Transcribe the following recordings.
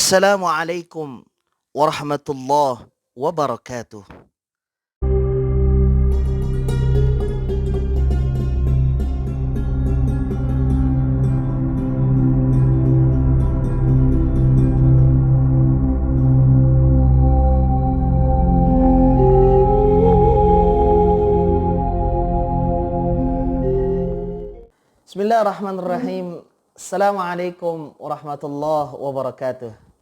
Assalamualaikum warahmatullahi wabarakatuh. Bismillahirrahmanirrahim. Assalamualaikum warahmatullahi wabarakatuh.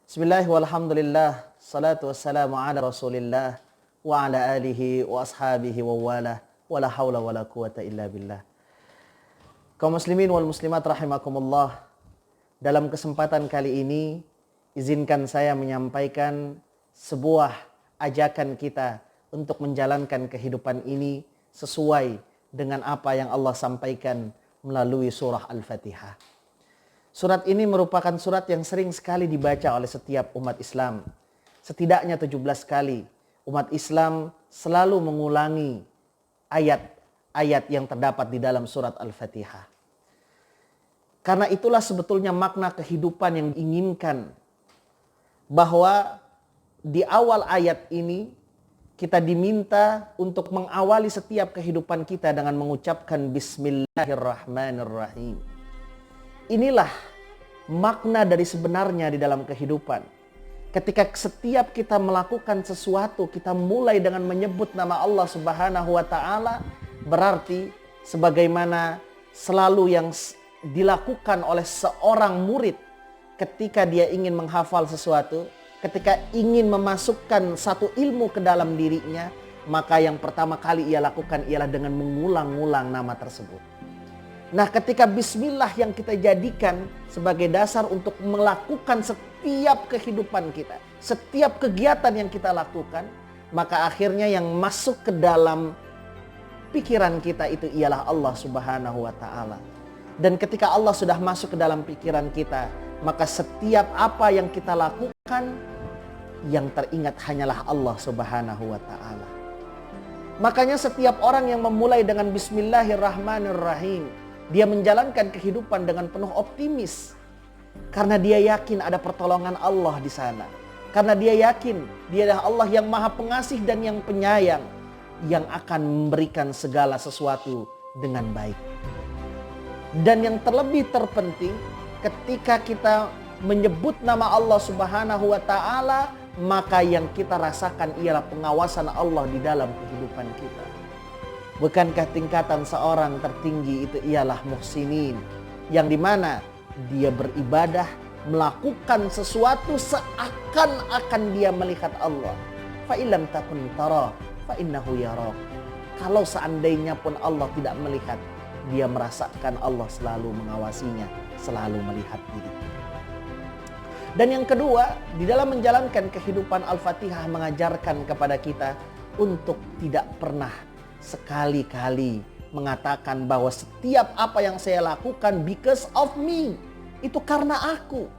Bismillah walhamdulillah. Salatu wassalamu ala rasulillah wa ala alihi wa ashabihi wa wala. Wala hawla wala quwata illa billah. Kaum muslimin wal muslimat rahimakumullah. Dalam kesempatan kali ini, izinkan saya menyampaikan sebuah ajakan kita untuk menjalankan kehidupan ini sesuai dengan apa yang Allah sampaikan melalui surah Al-Fatihah. Surat ini merupakan surat yang sering sekali dibaca oleh setiap umat Islam. Setidaknya 17 kali umat Islam selalu mengulangi ayat-ayat yang terdapat di dalam surat Al-Fatihah. Karena itulah sebetulnya makna kehidupan yang diinginkan, bahwa di awal ayat ini kita diminta untuk mengawali setiap kehidupan kita dengan mengucapkan Bismillahirrahmanirrahim. Inilah makna dari sebenarnya di dalam kehidupan. Ketika setiap kita melakukan sesuatu, kita mulai dengan menyebut nama Allah Subhanahu wa Ta'ala, berarti sebagaimana selalu yang dilakukan oleh seorang murid ketika dia ingin menghafal sesuatu, ketika ingin memasukkan satu ilmu ke dalam dirinya, maka yang pertama kali ia lakukan ialah dengan mengulang-ulang nama tersebut. Nah, ketika bismillah yang kita jadikan sebagai dasar untuk melakukan setiap kehidupan kita, setiap kegiatan yang kita lakukan, maka akhirnya yang masuk ke dalam pikiran kita itu ialah Allah Subhanahu wa Ta'ala. Dan ketika Allah sudah masuk ke dalam pikiran kita, maka setiap apa yang kita lakukan, yang teringat hanyalah Allah Subhanahu wa Ta'ala. Makanya setiap orang yang memulai dengan Bismillahirrahmanirrahim, dia menjalankan kehidupan dengan penuh optimis. Karena dia yakin ada pertolongan Allah di sana. Karena dia yakin dia adalah Allah yang maha pengasih dan yang penyayang, yang akan memberikan segala sesuatu dengan baik. Dan yang terlebih terpenting, ketika kita menyebut nama Allah Subhanahu wa Ta'ala, maka yang kita rasakan ialah pengawasan Allah di dalam kehidupan kita. Bukankah tingkatan seorang tertinggi itu ialah muhsinin, yang dimana dia beribadah, melakukan sesuatu seakan-akan dia melihat Allah. Fa illam takun tara fa innahu yarak. Kalau seandainya pun Allah tidak melihat, dia merasakan Allah selalu mengawasinya, selalu melihat dirinya. Dan yang kedua, di dalam menjalankan kehidupan Al-Fatihah mengajarkan kepada kita untuk tidak pernah sekali-kali mengatakan bahwa setiap apa yang saya lakukan because of me, itu karena aku.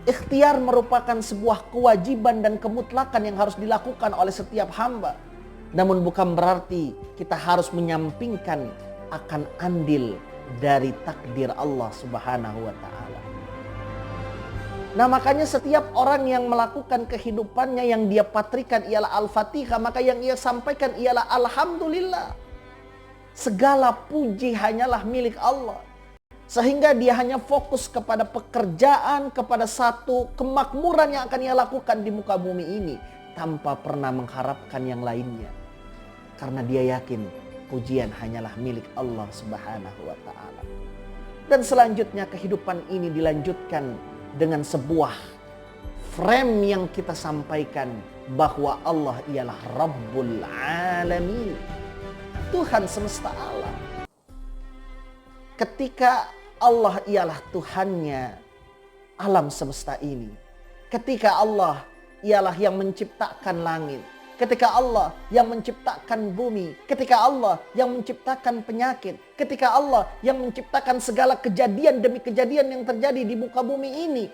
Ikhtiar merupakan sebuah kewajiban dan kemutlakan yang harus dilakukan oleh setiap hamba. Namun bukan berarti kita harus menyampingkan akan andil dari takdir Allah Subhanahu wa Ta'ala. Nah, makanya setiap orang yang melakukan kehidupannya yang dia patrikan ialah Al-Fatihah, maka yang ia sampaikan ialah Alhamdulillah. Segala puji hanyalah milik Allah. Sehingga dia hanya fokus kepada pekerjaan, kepada satu kemakmuran yang akan ia lakukan di muka bumi ini, tanpa pernah mengharapkan yang lainnya. Karena dia yakin pujian hanyalah milik Allah Subhanahu wa Ta'ala. Dan selanjutnya kehidupan ini dilanjutkan dengan sebuah frame yang kita sampaikan, bahwa Allah ialah Rabbul Alamin, Tuhan semesta alam. Ketika Allah ialah Tuhannya alam semesta ini, ketika Allah ialah yang menciptakan langit, ketika Allah yang menciptakan bumi, ketika Allah yang menciptakan penyakit, ketika Allah yang menciptakan segala kejadian demi kejadian yang terjadi di muka bumi ini,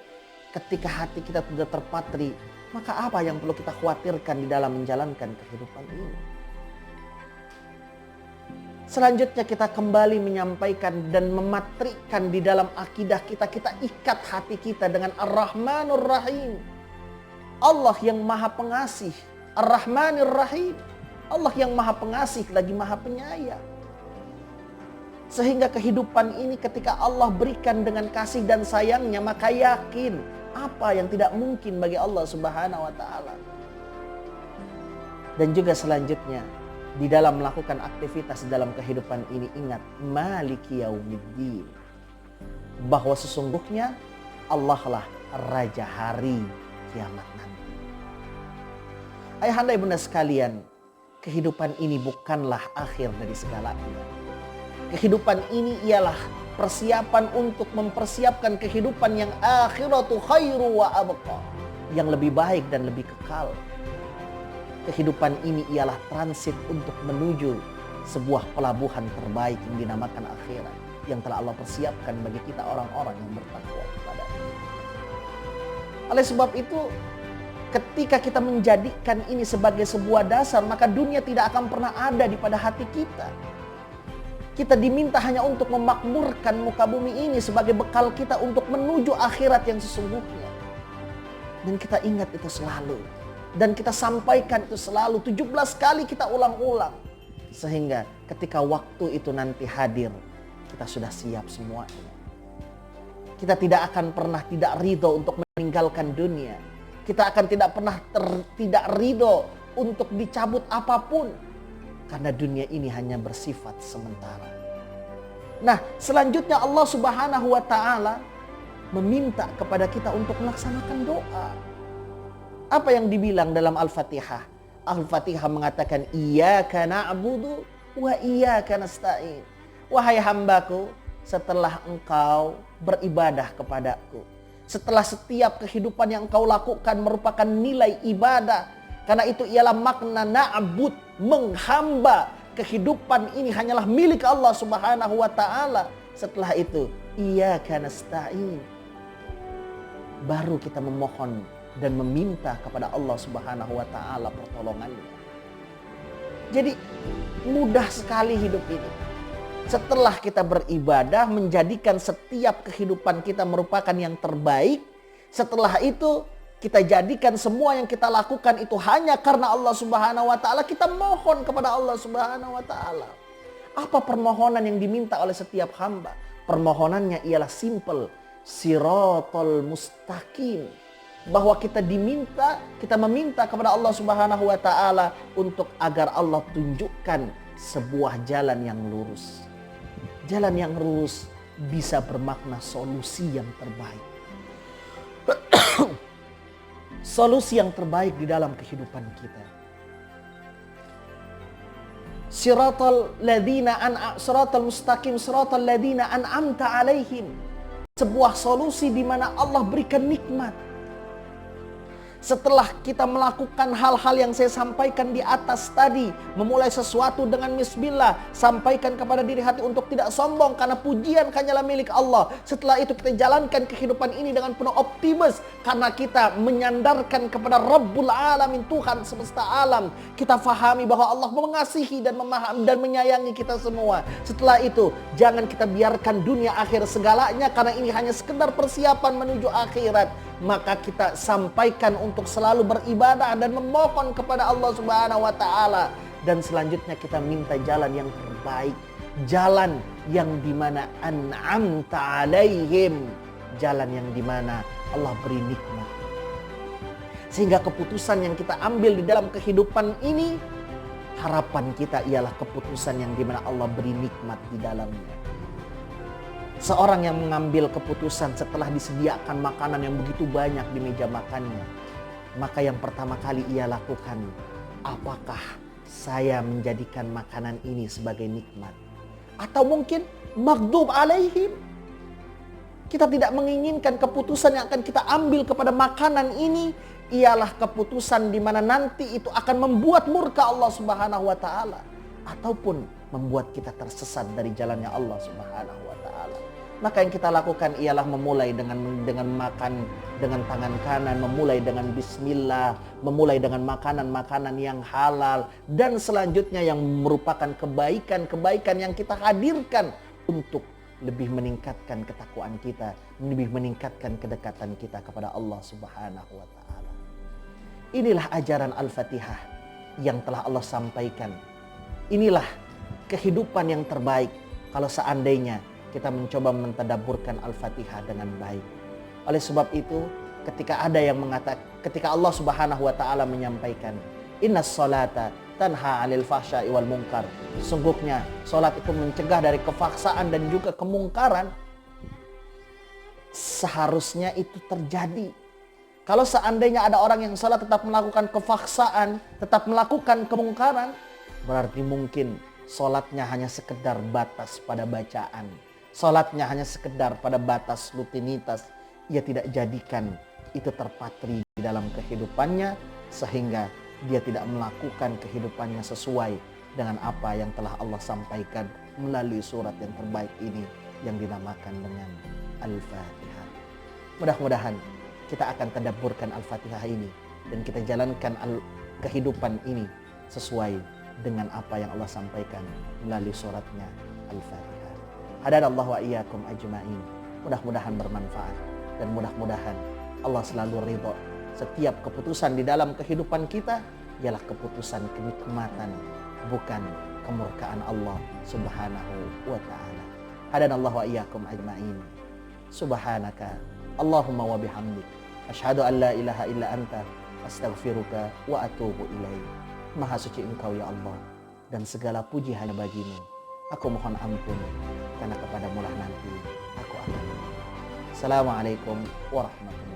ketika hati kita tidak terpatri, maka apa yang perlu kita khawatirkan di dalam menjalankan kehidupan ini? Selanjutnya kita kembali menyampaikan dan mematrikkan di dalam akidah kita. Kita ikat hati kita dengan Ar-Rahmanur Rahim. Allah yang maha pengasih. Ar-Rahmanir Rahim. Allah yang maha pengasih lagi maha penyayang. Sehingga kehidupan ini ketika Allah berikan dengan kasih dan sayangnya, maka yakin apa yang tidak mungkin bagi Allah Subhanahu wa ta'ala. Dan juga selanjutnya, di dalam melakukan aktivitas dalam kehidupan ini, ingat Maliki Yaumiddin, bahwa sesungguhnya Allah lah Raja hari kiamat nanti. Ayahanda ibunda sekalian, kehidupan ini bukanlah akhir dari segalanya. Kehidupan ini ialah persiapan untuk mempersiapkan kehidupan yang akhiratu khairu wa abqa, yang lebih baik dan lebih kekal. Kehidupan ini ialah transit untuk menuju sebuah pelabuhan terbaik yang dinamakan akhirat, yang telah Allah persiapkan bagi kita orang-orang yang bertakwa kepada-Nya. Oleh sebab itu, ketika kita menjadikan ini sebagai sebuah dasar, maka dunia tidak akan pernah ada di pada hati kita. Kita diminta hanya untuk memakmurkan muka bumi ini sebagai bekal kita untuk menuju akhirat yang sesungguhnya. Dan kita ingat itu selalu. Dan kita sampaikan itu selalu, 17 kali kita ulang-ulang. Sehingga ketika waktu itu nanti hadir, kita sudah siap semuanya. Kita tidak akan pernah tidak ridho untuk meninggalkan dunia. Kita akan tidak pernah tidak ridho untuk dicabut apapun. Karena dunia ini hanya bersifat sementara. Nah, selanjutnya Allah Subhanahu wa ta'ala meminta kepada kita untuk melaksanakan doa. Apa yang dibilang dalam Al-Fatihah? Al-Fatihah mengatakan, Iyyaka na'budu wa iyyaka nasta'in. Wahai hambaku, setelah engkau beribadah kepadaku, setelah setiap kehidupan yang engkau lakukan merupakan nilai ibadah, karena itu ialah makna na'bud, menghamba. Kehidupan ini hanyalah milik Allah Subhanahu wa ta'ala. Setelah itu, Iyyaka nasta'in. Baru kita memohon dan meminta kepada Allah Subhanahu wa ta'ala pertolongannya. Jadi mudah sekali hidup ini. Setelah kita beribadah, menjadikan setiap kehidupan kita merupakan yang terbaik. Setelah itu kita jadikan semua yang kita lakukan itu hanya karena Allah Subhanahu wa ta'ala. Kita mohon kepada Allah Subhanahu wa ta'ala. Apa permohonan yang diminta oleh setiap hamba? Permohonannya ialah simple. Siratal mustaqim. Bahwa kita meminta kepada Allah Subhanahu wa ta'ala untuk agar Allah tunjukkan sebuah jalan yang lurus. Jalan yang lurus bisa bermakna solusi yang terbaik. Solusi yang terbaik di dalam kehidupan kita. Siratal mustaqim, siratal ladzina an'amta alaihim. Sebuah solusi di mana Allah berikan nikmat. Setelah kita melakukan hal-hal yang saya sampaikan di atas tadi, memulai sesuatu dengan bismillah, sampaikan kepada diri hati untuk tidak sombong karena pujian hanyalah milik Allah. Setelah itu kita jalankan kehidupan ini dengan penuh optimis karena kita menyandarkan kepada Rabbul Alamin, Tuhan semesta alam. Kita fahami bahwa Allah mengasihi dan memahami dan menyayangi kita semua. Setelah itu, jangan kita biarkan dunia akhir segalanya karena ini hanya sekedar persiapan menuju akhirat. Maka kita sampaikan untuk selalu beribadah dan memohon kepada Allah Subhanahu wa ta'ala. Dan selanjutnya kita minta jalan yang terbaik. Jalan yang dimana an'amta alaihim. Jalan yang dimana Allah beri nikmat. Sehingga keputusan yang kita ambil di dalam kehidupan ini, harapan kita ialah keputusan yang dimana Allah beri nikmat di dalamnya. Seorang yang mengambil keputusan setelah disediakan makanan yang begitu banyak di meja makannya, maka yang pertama kali ia lakukan, apakah saya menjadikan makanan ini sebagai nikmat? Atau mungkin maghdub alaihim. Kita tidak menginginkan keputusan yang akan kita ambil kepada makanan ini ialah keputusan di mana nanti itu akan membuat murka Allah Subhanahu wa ta'ala, ataupun membuat kita tersesat dari jalannya Allah Subhanahu wa ta'ala. Maka yang kita lakukan ialah memulai dengan makan dengan tangan kanan, memulai dengan bismillah, memulai dengan makanan-makanan yang halal, dan selanjutnya yang merupakan kebaikan-kebaikan yang kita hadirkan untuk lebih meningkatkan ketakwaan kita, lebih meningkatkan kedekatan kita kepada Allah Subhanahu wa taala. Inilah ajaran Al-Fatihah yang telah Allah sampaikan. Inilah kehidupan yang terbaik kalau seandainya kita mencoba mentadabburkan Al-Fatihah dengan baik. Oleh sebab itu, ketika ada yang mengatakan, ketika Allah Subhanahu wa taala menyampaikan, "Innas salata tanha 'anil fahsya'i wal munkar." Sungguhnya salat itu mencegah dari kefaksaan dan juga kemungkaran. Seharusnya itu terjadi. Kalau seandainya ada orang yang salat tetap melakukan kefaksaan, tetap melakukan kemungkaran, berarti mungkin salatnya hanya sekedar batas pada bacaan. Salatnya hanya sekedar pada batas rutinitas. Ia tidak jadikan itu terpatri di dalam kehidupannya, sehingga dia tidak melakukan kehidupannya sesuai dengan apa yang telah Allah sampaikan melalui surat yang terbaik ini yang dinamakan dengan Al-Fatihah. Mudah-mudahan kita akan tadabburkan Al-Fatihah ini dan kita jalankan kehidupan ini sesuai dengan apa yang Allah sampaikan melalui suratnya Al-Fatihah. Hadanallahu wa iyyakum ajma'in. Mudah-mudahan bermanfaat dan mudah-mudahan Allah selalu ridho. Setiap keputusan di dalam kehidupan kita ialah keputusan kenikmatan, bukan kemurkaan Allah Subhanahu wa taala. Hadanallahu wa iyyakum ajma'in. Subhanaka Allahumma wa bihamdik asyhadu an la ilaha illa anta astaghfiruka wa atubu ilaik. Maha suci Engkau ya Allah, dan segala puji hanya bagimu. Aku mohon ampun, karena kepadamu lah nanti aku akan. Assalamualaikum warahmatullahi wabarakatuh.